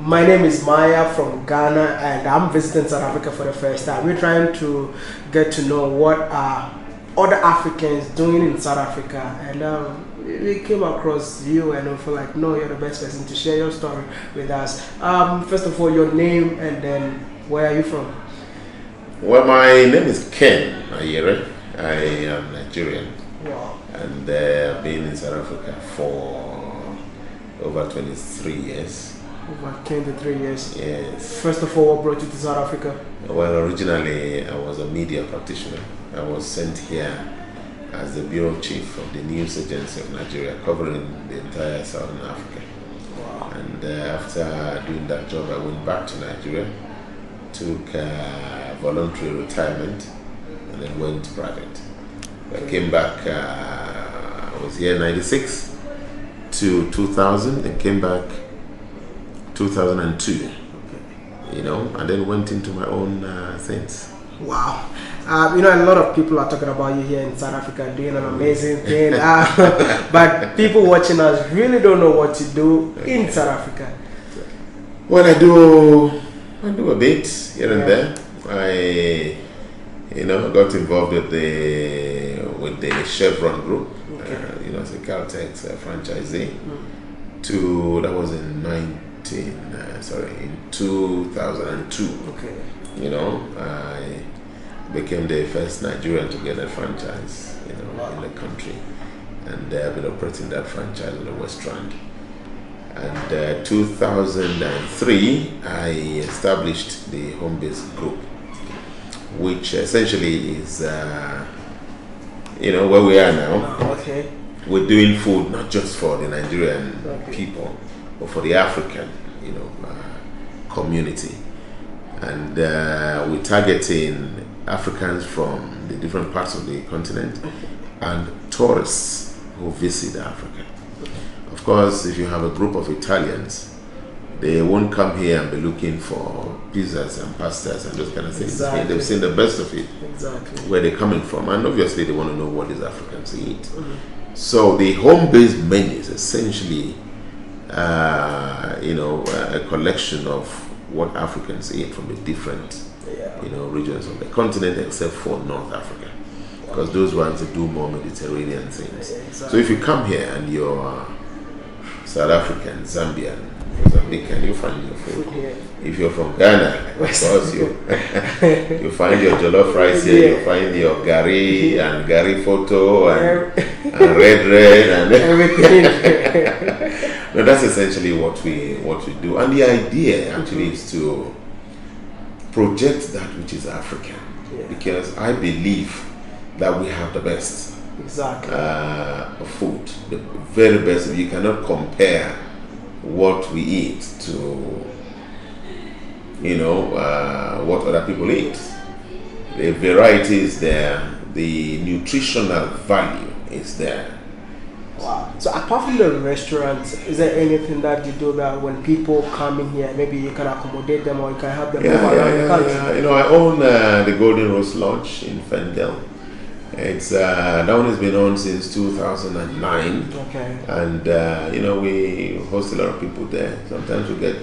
My name is Maya from Ghana, and I'm visiting South Africa for the first time. We're trying to get to know what are other Africans doing in South Africa, and we came across you, and we feel like, no, you're the best person to share your story with us. First of all, your name, and then where are you from? Well, my name is Ken Ayere. I am Nigerian. Wow. And I've been in South Africa for over 23 years. Over 23 years. Yes. First of all, what brought you to South Africa? Well, originally I was a media practitioner. I was sent here as the bureau chief of the news agency of Nigeria, covering the entire Southern Africa. Wow. And after doing that job, I went back to Nigeria, took voluntary retirement, and then went private. I came back, I was here in 96 to 2000, then came back 2002, and then went into my own things. Wow. A lot of people are talking about you here in South Africa doing an amazing thing, but people watching us really don't know what you do in South Africa. Well, I do a bit here and there. I got involved with the Chevron Group, as a Caltex franchisee. That was in 2002. Okay. I became the first Nigerian to get a franchise, in the country, and I've been operating that franchise on the West Strand. And 2003, I established the Home Base Group, which essentially is, where we are now. Okay. We're doing food not just for the Nigerian people, but for the African, community. And we're targeting Africans from the different parts of the continent and tourists who visit Africa. Of course, if you have a group of Italians, they won't come here and be looking for pizzas and pastas and those kind of things. Exactly. They've seen the best of it, where they're coming from, and obviously they want to know what these Africans eat. So the home-based menu is essentially, a collection of what Africans eat from the different, regions of the continent, except for North Africa, because those ones do more Mediterranean things. Exactly. So if you come here and you're South African, Zambian, Mozambican, you find your food. If you're from Ghana, of course you find your jollof rice here. You find your gari and gari photo and red and everything. No, that's essentially what we do, and the idea actually is to project that which is African, because I believe that we have the best. Exactly. Food, the very best. You cannot compare what we eat to, what other people eat. The variety is there, the nutritional value is there. Wow. So apart from the restaurants, is there anything that you do that when people come in here, maybe you can accommodate them or you can help them move around the country? I own the Golden Rose Lodge in Fendel. It's that one has been on since 2009. Okay. And we host a lot of people there. Sometimes we get,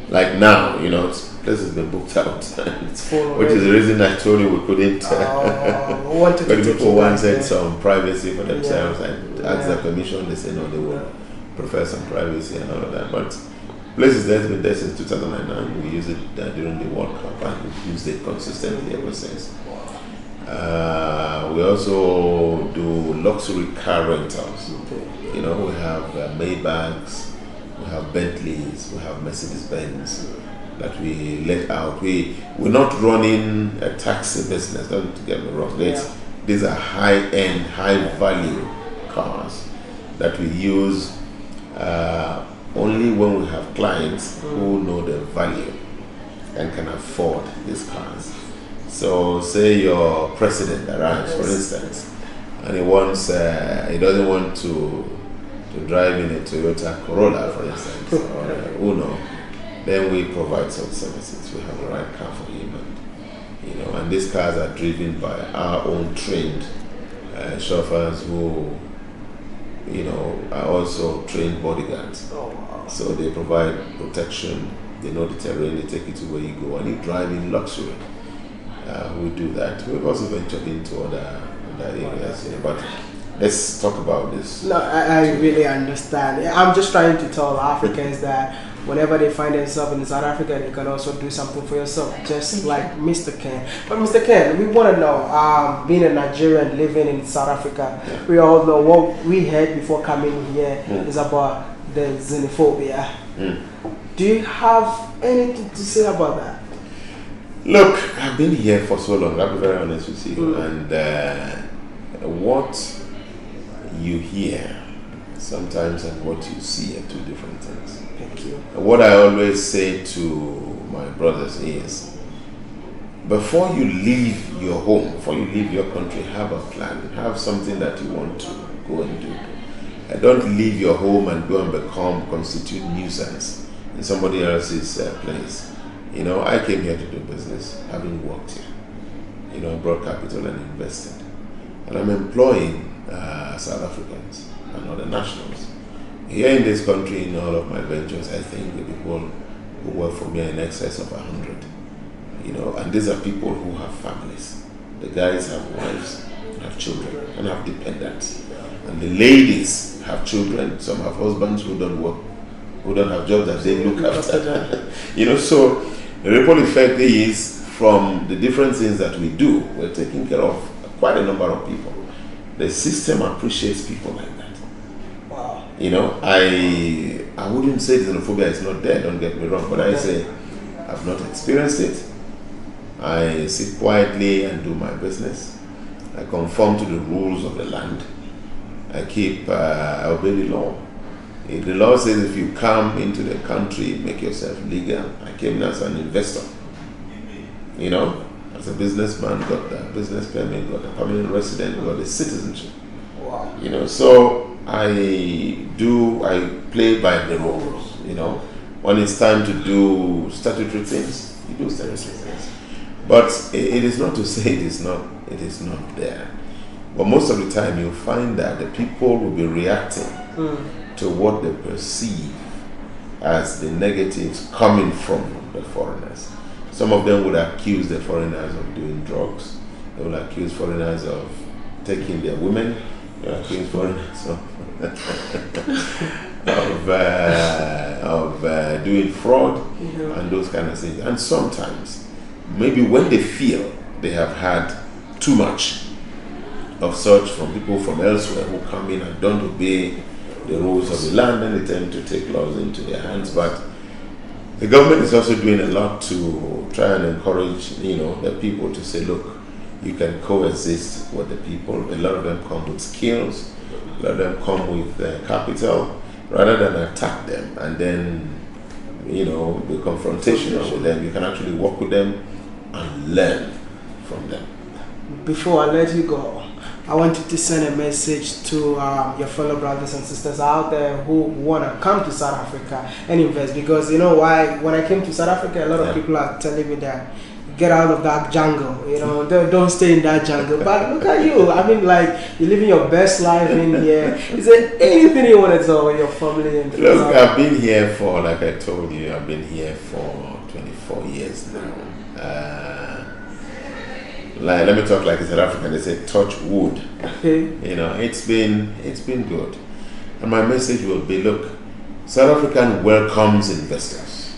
like now, place has been booked out, it's full which is the reason I told you we couldn't. But people wanted some privacy for themselves and asked their permission. They say no, they will prefer some privacy and all of that. But places that's been there since 2009. We used it during the World Cup, and we've used it consistently ever since. We also do luxury car rentals. We have Maybachs, we have Bentleys, we have Mercedes-Benz that we let out. We're not running a taxi business, don't get me wrong. These are high-end, high-value cars that we use only when we have clients who know the value and can afford these cars. So say your president arrives, for instance, and he doesn't want to drive in a Toyota Corolla, for instance, or a Uno, then we provide some services. We have the right car for him, and these cars are driven by our own trained chauffeurs who, are also trained bodyguards. Oh, wow. So they provide protection They know the terrain, they take you to where you go, and you drive in luxury. We do that. We've also ventured into other areas, but let's talk about this. No, I really understand. I'm just trying to tell Africans that whenever they find themselves in South Africa, they can also do something for yourself, just like Mr. Ken. But Mr. Ken, we want to know, being a Nigerian living in South Africa, we all know what we heard before coming here is about the xenophobia. Do you have anything to say about that? Look, I've been here for so long, I'll be very honest with you, and what you hear sometimes and what you see are two different things. Thank you. And what I always say to my brothers is, before you leave your home, before you leave your country, have a plan, have something that you want to go and do. And don't leave your home and go and constitute nuisance in somebody else's place. You know, I came here to do business, having worked here. You know, brought capital and invested. And I'm employing South Africans and other nationals. Here in this country, in all of my ventures, I think the people who work for me are in excess of 100. You know, and these are people who have families. The guys have wives, have children, and have dependents. And the ladies have children, some have husbands who don't work, who don't have jobs that they look after. You know, so the ripple effect is from the different things that we do, we're taking care of quite a number of people. The system appreciates people like that. Wow. You know, I wouldn't say xenophobia is not there, don't get me wrong, but I say I've not experienced it. I sit quietly and do my business. I conform to the rules of the land. I obey the law. If the law says if you come into the country, make yourself legal. I came in as an investor. You know, as a businessman, got the business permit, got a permanent resident, got the citizenship. Wow. You know, so I play by the rules. You know, when it's time to do statutory things, you do statutory things. But it is not to say it is not there. But most of the time, you'll find that the people will be reacting to what they perceive as the negatives coming from the foreigners. Some of them would accuse the foreigners of doing drugs. They will accuse foreigners of taking their women. They will accuse foreigners of doing fraud and those kind of things. And sometimes, maybe when they feel they have had too much of such from people from elsewhere who come in and don't obey the rules of the land, and they tend to take laws into their hands. But the government is also doing a lot to try and encourage, you know, the people to say, look, you can coexist with the people. A lot of them come with skills, a lot of them come with capital, rather than attack them and then, you know, be confrontational with them. You can actually work with them and learn from them. Before I let you go, I want you to send a message to your fellow brothers and sisters out there who want to come to South Africa and invest. Because you know why? When I came to South Africa, a lot of people are telling me that get out of that jungle. You know, don't stay in that jungle. But look at you. I mean, like, you're living your best life in here. Is there anything you want to tell your family and friends? Look, I've been here for, like I told you, I've been here for 24 years now. Like, let me talk like a South African. They say touch wood. Okay. You know, it's been good. And my message will be, look, South African welcomes investors.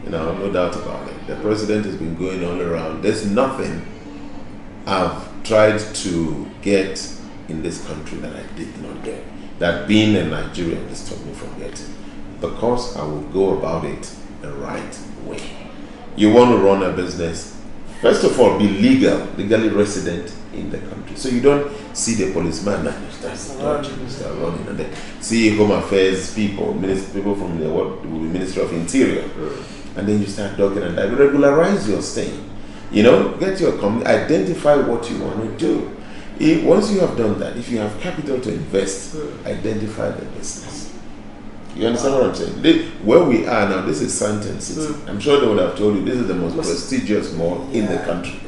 You know, no doubt about it. The president has been going all around. There's nothing I've tried to get in this country that I did not get. That being a Nigerian has stopped me from getting. Because I will go about it the right way. You want to run a business, first of all, be legally resident in the country. So you don't see the policeman and you start running, and then see Home Affairs people, people from the Ministry of Interior, and then you start talking and regularize your stay. You know, get your identify what you want to do. Once you have done that, if you have capital to invest, identify the business. You understand what I'm saying? Where we are now, this is Santon City. I'm sure they would have told you this is the most prestigious mall in the country.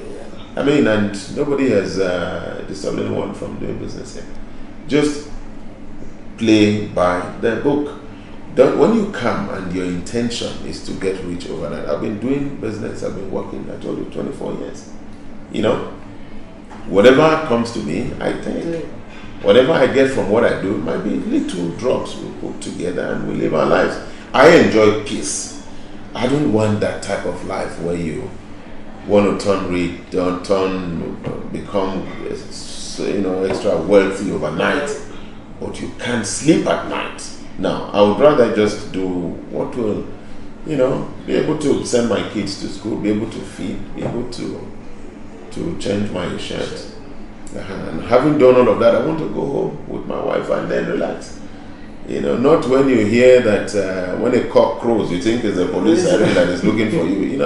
I mean, and nobody has disturbed anyone from doing business here. Just play by the book. when you come and your intention is to get rich overnight. I've been doing business, I've been working, I told you, 24 years. You know, whatever comes to me, I take. Whatever I get from what I do, it might be little drops we put together and we live our lives. I enjoy peace. I don't want that type of life where you want to become, extra wealthy overnight, but you can't sleep at night. Now, I would rather just do what will, be able to send my kids to school, be able to feed, be able to change my shirt. And having done all of that, I want to go home with my wife and then relax. Not when you hear that when a cock crows, you think it's a police siren that is looking for you.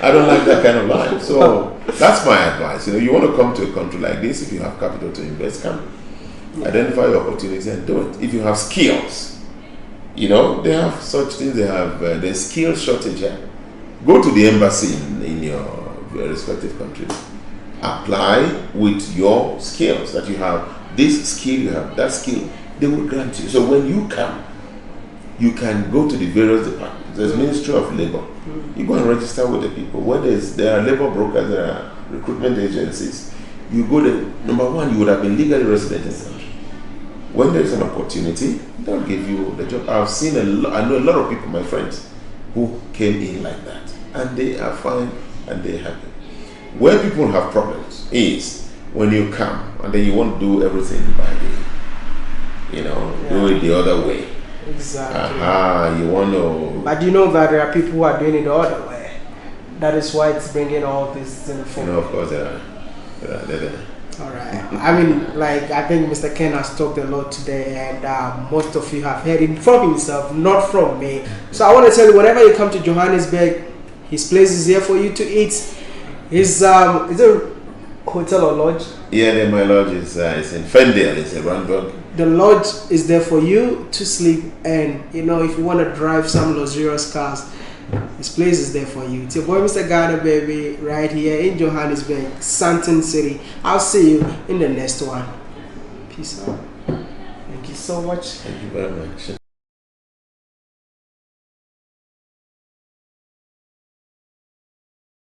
I don't like that kind of life. So that's my advice. You want to come to a country like this, if you have capital to invest, come. Identify your opportunities and do it. If you have skills, they have such things. They have the skill shortage here. Go to the embassy in your respective countries. Apply with your skills that you have. This skill, you have that skill. They will grant you. So when you come, you can go to the various departments. There's Ministry of Labor. You go and register with the people. There are labor brokers, there are recruitment agencies. You go there. Number one, you would have been legally resident in the country. When there's an opportunity, they'll give you the job. I know a lot of people, my friends, who came in like that. And they are fine and they're happy. Where people have problems is when you come and then you want to do everything by do it the other way. Exactly. You want to. But you know that there are people who are doing it the other way. That is why it's bringing all this information. Of course, there are. All right. I think Mr. Ken has talked a lot today, and most of you have heard it from himself, not from me. So I want to tell you, whenever you come to Johannesburg, his place is here for you to eat. His is it a hotel or lodge? Yeah, my lodge is in Fendale. It's in Randburg. The lodge is there for you to sleep, and if you want to drive some luxurious cars, this place is there for you. It's your boy Mr. Ghana, baby, right here in Johannesburg, Sandton City. I'll see you in the next one. Peace out. Thank you so much. Thank you very much.